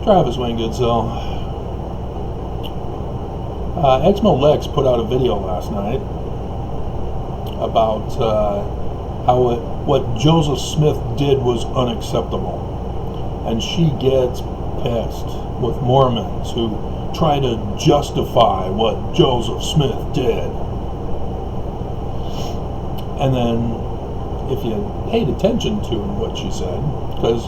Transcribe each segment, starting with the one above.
Travis Wayne Goodsell. Exmo Lex put out a video last night about how what Joseph Smith did was unacceptable. And she gets pissed with Mormons who try to justify what Joseph Smith did. And then, if you paid attention to what she said, because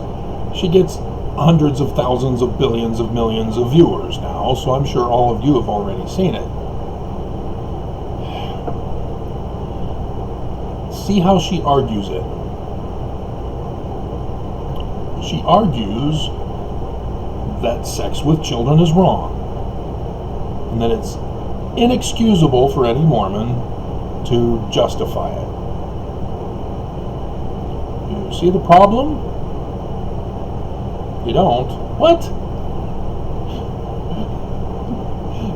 she gets hundreds of thousands of billions of millions of viewers now, so I'm sure all of you have already seen it. See how she argues it. She argues that sex with children is wrong, and that it's inexcusable for any Mormon to justify it. You see the problem? You don't? What?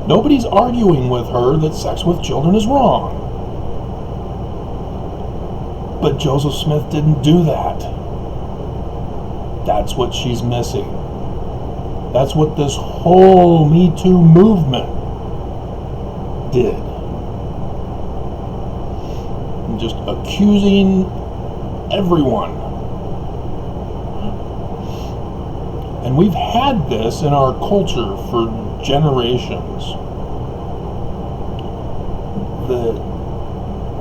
Nobody's arguing with her that sex with children is wrong. But Joseph Smith didn't do that. That's what she's missing. That's what this whole Me Too movement did. And just accusing everyone. And we've had this in our culture for generations.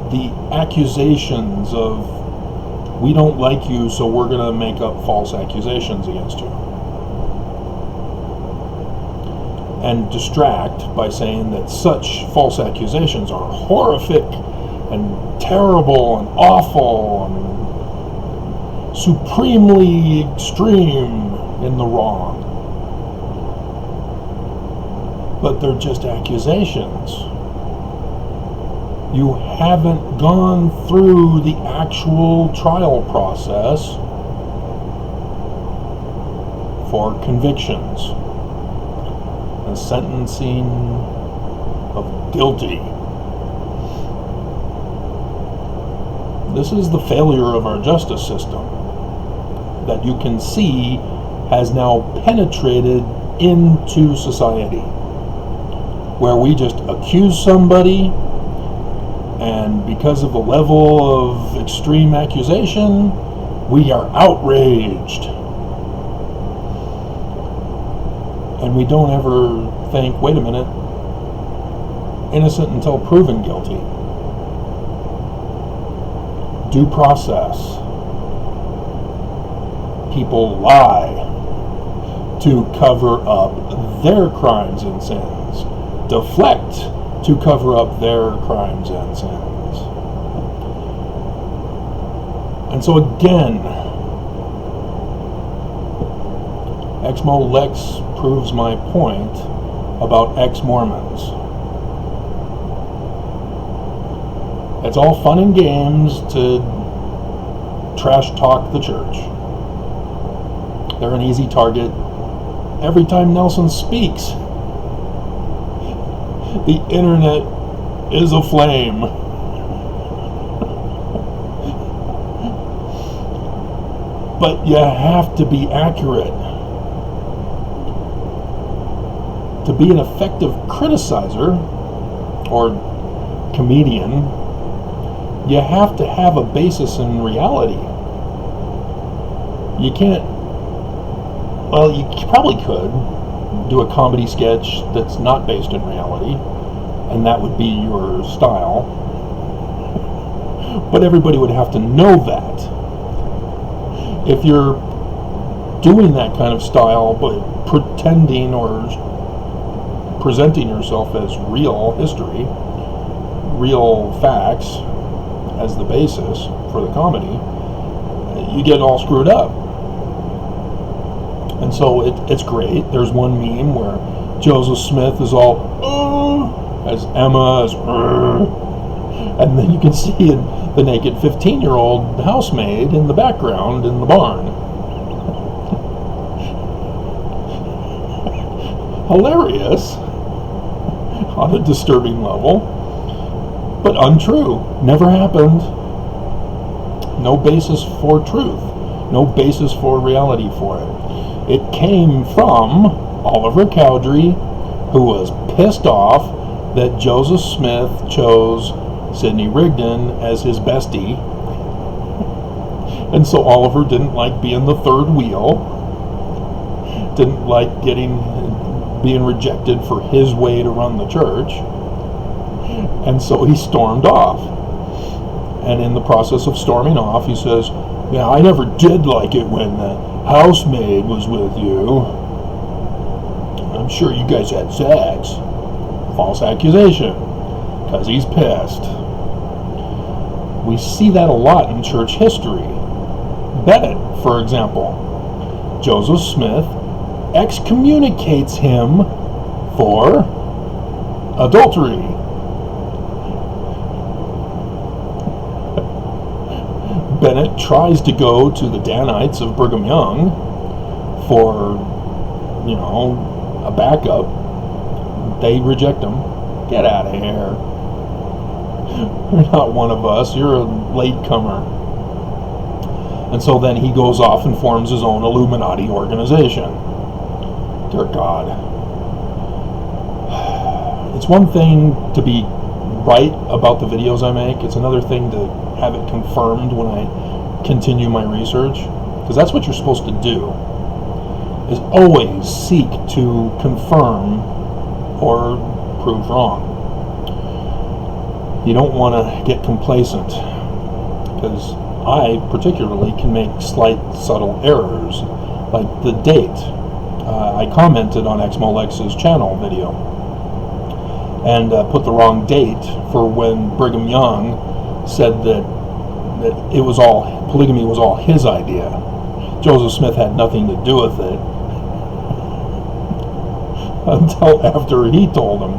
The accusations of, we don't like you, so we're going to make up false accusations against you. And distract by saying that such false accusations are horrific and terrible and awful and supremely extreme in the wrong. But they're just accusations. You haven't gone through the actual trial process for convictions. The sentencing of guilty. This is the failure of our justice system that you can see has now penetrated into society, where we just accuse somebody, and because of the level of extreme accusation, we are outraged. And we don't ever think, wait a minute, innocent until proven guilty. Due process. People lie to cover up their crimes and sins. Deflect to cover up their crimes and sins. And so again, Exmo Lex proves my point about ex-Mormons. It's all fun and games to trash talk the church. They're an easy target. Every time Nelson speaks, the internet is aflame. But you have to be accurate. To be an effective criticizer or comedian, you have to have a basis in reality. You can't, well, you probably could do a comedy sketch that's not based in reality, and that would be your style. But everybody would have to know that. If you're doing that kind of style, but pretending or presenting yourself as real history, real facts as the basis for the comedy, you get all screwed up. And so it's great. There's one meme where Joseph Smith is all, as Emma is, and then you can see the naked 15-year-old housemaid in the background in the barn. Hilarious on a disturbing level, but untrue. Never happened. No basis for truth. No basis for reality for it. It came from Oliver Cowdery, who was pissed off that Joseph Smith chose Sidney Rigdon as his bestie. And so Oliver didn't like being the third wheel, didn't like being rejected for his way to run the church, and so he stormed off. And in the process of storming off, he says, "Yeah, I never did like it when the housemaid was with you. I'm sure you guys had sex." False accusation, because he's pissed. We see that a lot in church history. Bennett, for example, Joseph Smith excommunicates him for adultery. Bennett tries to go to the Danites of Brigham Young for, a backup. They reject him. Get out of here. You're not one of us. You're a latecomer. And so then he goes off and forms his own Illuminati organization. Dear God. It's one thing to be right about the videos I make. It's another thing to have it confirmed when I continue my research. Because that's what you're supposed to do. Is always seek to confirm or prove wrong. You don't want to get complacent. Because I particularly can make slight, subtle errors, like the date. I commented on Xmolex's channel video and put the wrong date for when Brigham Young said that it was all, polygamy was all his idea. Joseph Smith had nothing to do with it until after he told him.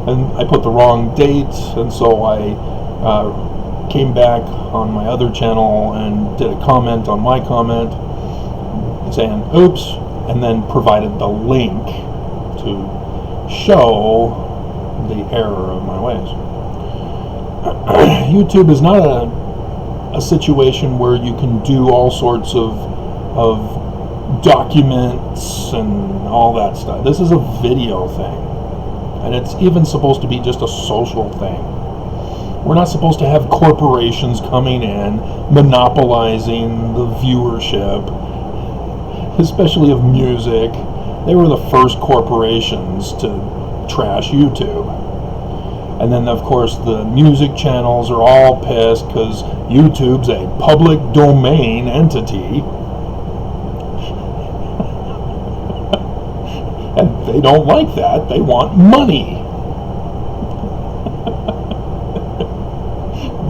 And I put the wrong date, and so I came back on my other channel and did a comment on my comment saying oops, and then provided the link to show the error of my ways. YouTube is not a situation where you can do all sorts of documents and all that stuff. This is a video thing, and it's even supposed to be just a social thing. We're not supposed to have corporations coming in, monopolizing the viewership, especially of music. They were the first corporations to trash YouTube. And then, of course, the music channels are all pissed because YouTube's a public domain entity. And they don't like that. They want money.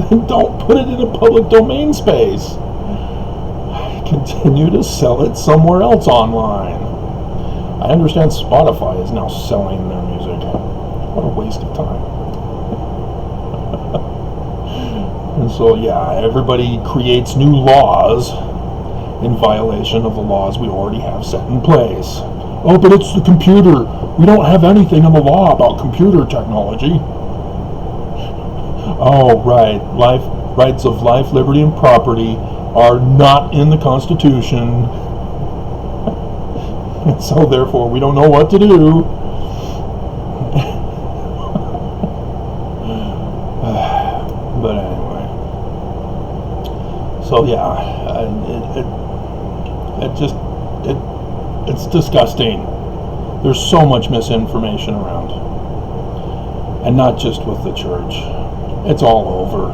Then don't put it in a public domain space. Continue to sell it somewhere else online. I understand Spotify is now selling their music. What a waste of time. And so, yeah, everybody creates new laws in violation of the laws we already have set in place. Oh, but it's the computer. We don't have anything in the law about computer technology. Oh, right. Rights of life, liberty, and property are not in the Constitution. And so, therefore, we don't know what to do. But anyway. So, yeah. It's disgusting. There's so much misinformation around. And not just with the church. It's all over.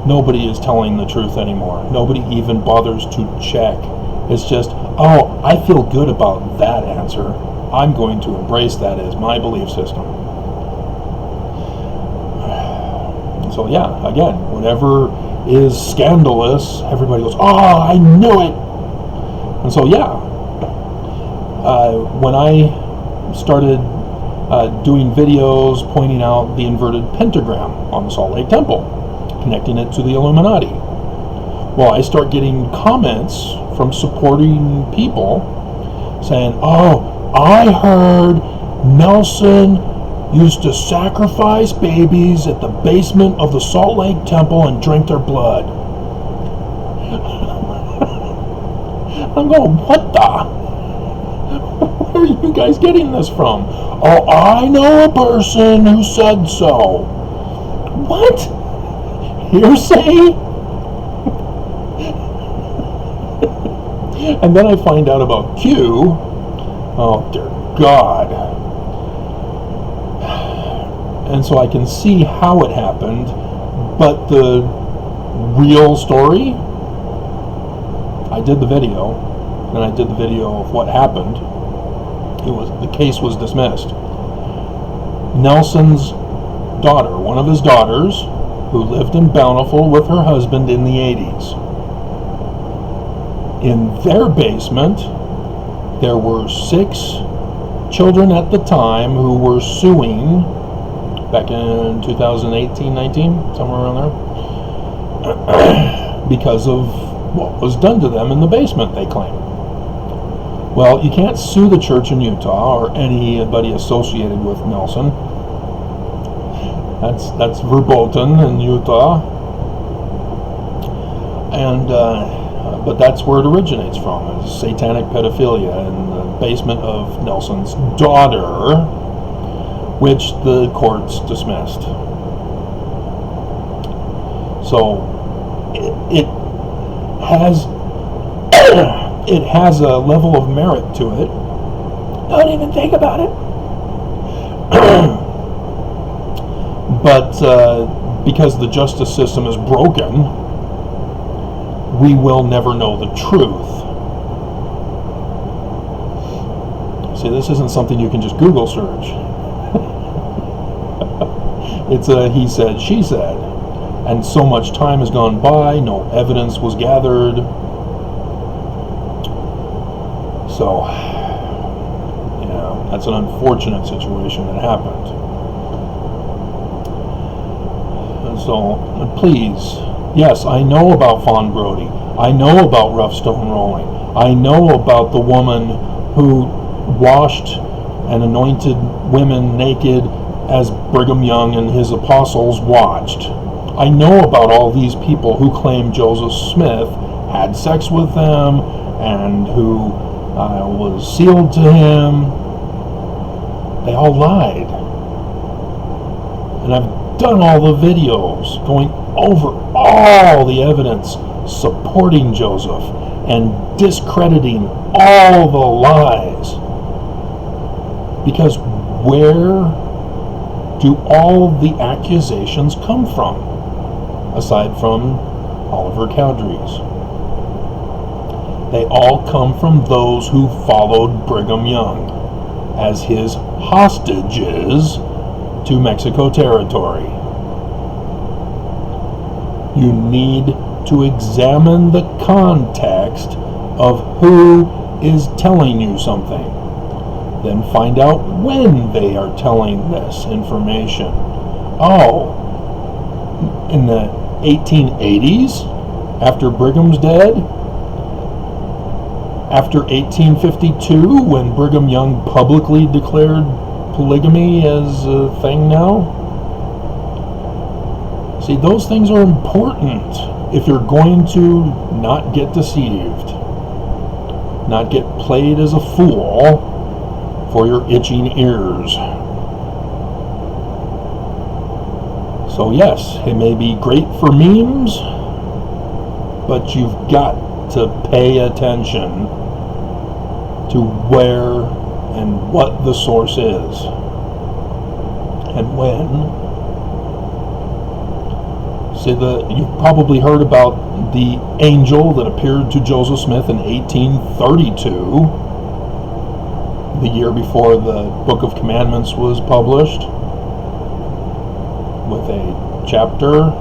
Nobody is telling the truth anymore. Nobody even bothers to check. It's just, oh, I feel good about that answer. I'm going to embrace that as my belief system. So yeah, again, whatever is scandalous, everybody goes, oh, I knew it. And so yeah, when I started doing videos pointing out the inverted pentagram on the Salt Lake Temple, connecting it to the Illuminati, well, I start getting comments from supporting people saying, oh, I heard Nelson used to sacrifice babies at the basement of the Salt Lake Temple and drink their blood. I'm going, what the? Where are you guys getting this from? Oh, I know a person who said so. What? Hearsay? And then I find out about Q. Oh, dear God. And so I can see how it happened, but the real story, I did the video, and I did the video of what happened. The case was dismissed. Nelson's daughter, one of his daughters, who lived in Bountiful with her husband in the 80s. In their basement, there were 6 children at the time who were suing back in 2018, 19, somewhere around there, because of what was done to them in the basement, they claim. Well, you can't sue the church in Utah or anybody associated with Nelson. That's verboten in Utah, and but that's where it originates from, is satanic pedophilia in the basement of Nelson's daughter, which the courts dismissed. So it has a level of merit to it. Don't even think about it. But because the justice system is broken, we will never know the truth. See, this isn't something you can just Google search. It's a he said, she said. And so much time has gone by, no evidence was gathered. So, yeah, that's an unfortunate situation that happened. And so, please, yes, I know about Fawn Brody. I know about rough stone rolling. I know about the woman who washed and anointed women naked as Brigham Young and his apostles watched. I know about all these people who claim Joseph Smith had sex with them and who was sealed to him. They all lied. And I've done all the videos going over all the evidence supporting Joseph and discrediting all the lies. Because where do all the accusations come from, aside from Oliver Cowdery's? They all come from those who followed Brigham Young as his hostages to Mexico territory. You need to examine the context of who is telling you something. Then find out when they are telling this information. Oh, in the 1880s, after Brigham's dead? After 1852, when Brigham Young publicly declared polygamy as a thing now? See, those things are important if you're going to not get deceived, not get played as a fool for your itching ears. So yes, it may be great for memes, but you've got to pay attention to where and what the source is and when. See, you've probably heard about the angel that appeared to Joseph Smith in 1832, the year before the Book of Commandments was published, with a chapter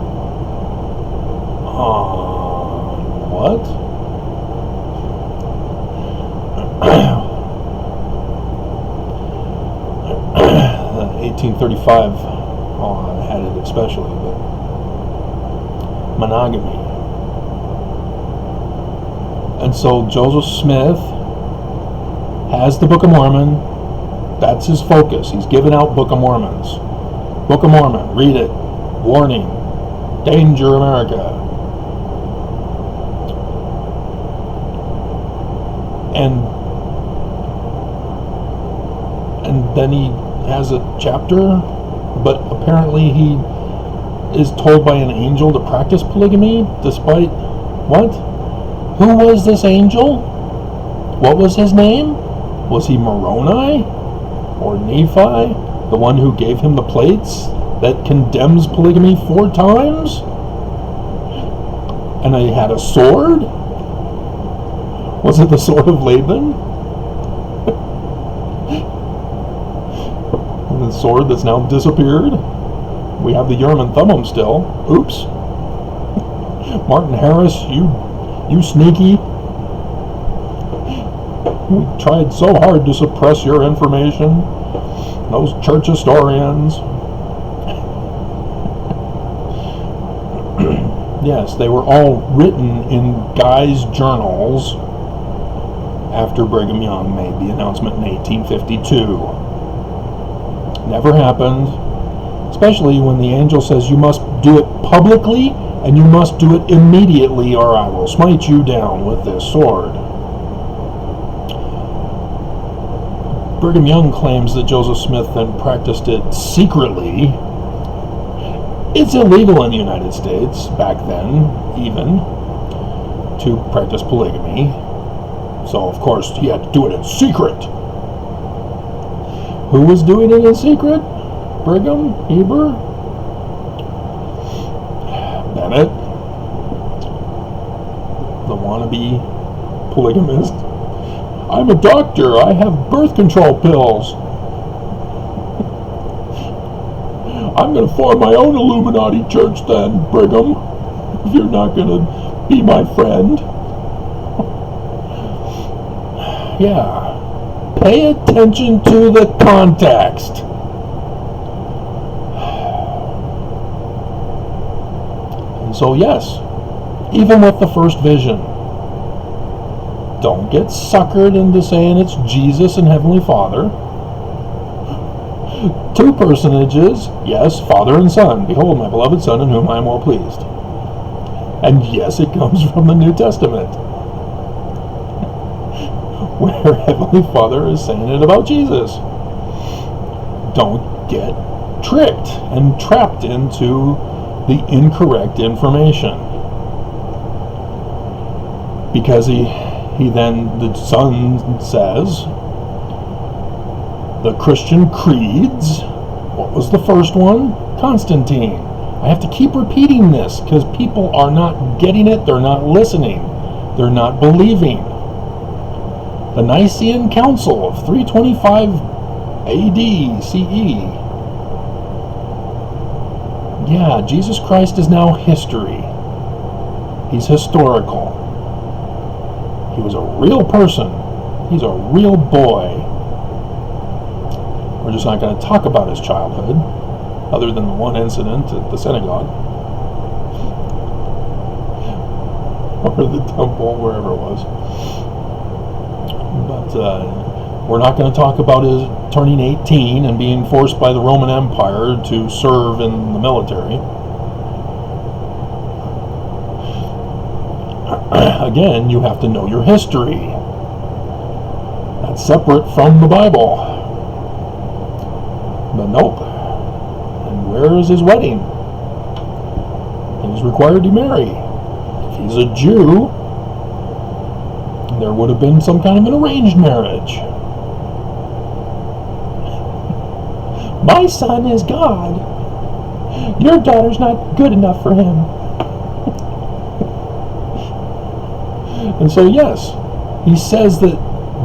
on what? 1835 had it especially, but monogamy. And so Joseph Smith has the Book of Mormon. That's his focus. He's giving out Book of Mormons. Book of Mormon, read it. Warning, danger America. and then he has a chapter, but apparently he is told by an angel to practice polygamy, despite what? Who was this angel? What was his name? Was he Moroni or Nephi, the one who gave him the plates that condemns polygamy 4 times? And he had a sword? Was it the sword of Laban? The sword that's now disappeared? We have the Urim and Thummim still. Oops. Martin Harris, you sneaky. We tried so hard to suppress your information. Those church historians. Yes, they were all written in guys' journals after Brigham Young made the announcement in 1852. Never happened, especially when the angel says you must do it publicly and you must do it immediately or I will smite you down with this sword. Brigham Young claims that Joseph Smith then practiced it secretly. It's illegal in the United States, back then, even, to practice polygamy. So, of course, he had to do it in secret. Who was doing it in secret? Brigham? Heber? Bennett? The wannabe polygamist? I'm a doctor. I have birth control pills. I'm going to form my own Illuminati church then, Brigham, if you're not going to be my friend. Yeah. Pay attention to the context. And so, yes, even with the first vision, don't get suckered into saying it's Jesus and Heavenly Father. 2 personages, yes, Father and Son. Behold, my beloved Son, in whom I am well pleased. And yes, it comes from the New Testament, where Heavenly Father is saying it about Jesus. Don't get tricked and trapped into the incorrect information. Because he then, the Son says, the Christian creeds. What was the first one? Constantine. I have to keep repeating this because people are not getting it, they're not listening, they're not believing. The Nicene Council of 325 AD CE. Yeah, Jesus Christ is now history. He's historical. He was a real person. He's a real boy. We're just not going to talk about his childhood, other than the one incident at the synagogue. Or the temple, wherever it was. But we're not going to talk about his turning 18 and being forced by the Roman Empire to serve in the military. Again, you have to know your history. That's separate from the Bible. But nope. And where is his wedding? He's required to marry. If he's a Jew, there would have been some kind of an arranged marriage. My son is God. Your daughter's not good enough for him. And so, yes, he says that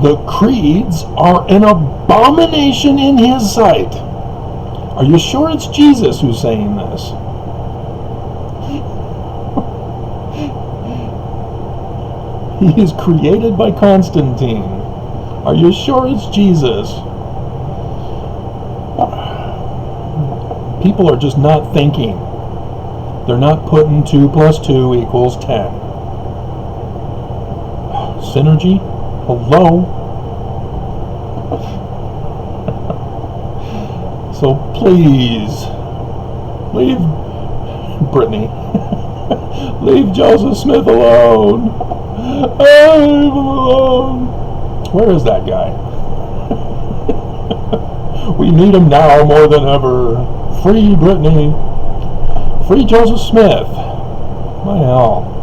the creeds are an abomination in his sight. Are you sure it's Jesus who's saying this? He is created by Constantine. Are you sure it's Jesus? People are just not thinking. They're not putting 2 + 2 = 10. Synergy? Hello? So please, leave Britney. Leave Joseph Smith alone. Leave him alone. Where is that guy? We need him now more than ever. Free Britney. Free Joseph Smith. My hell.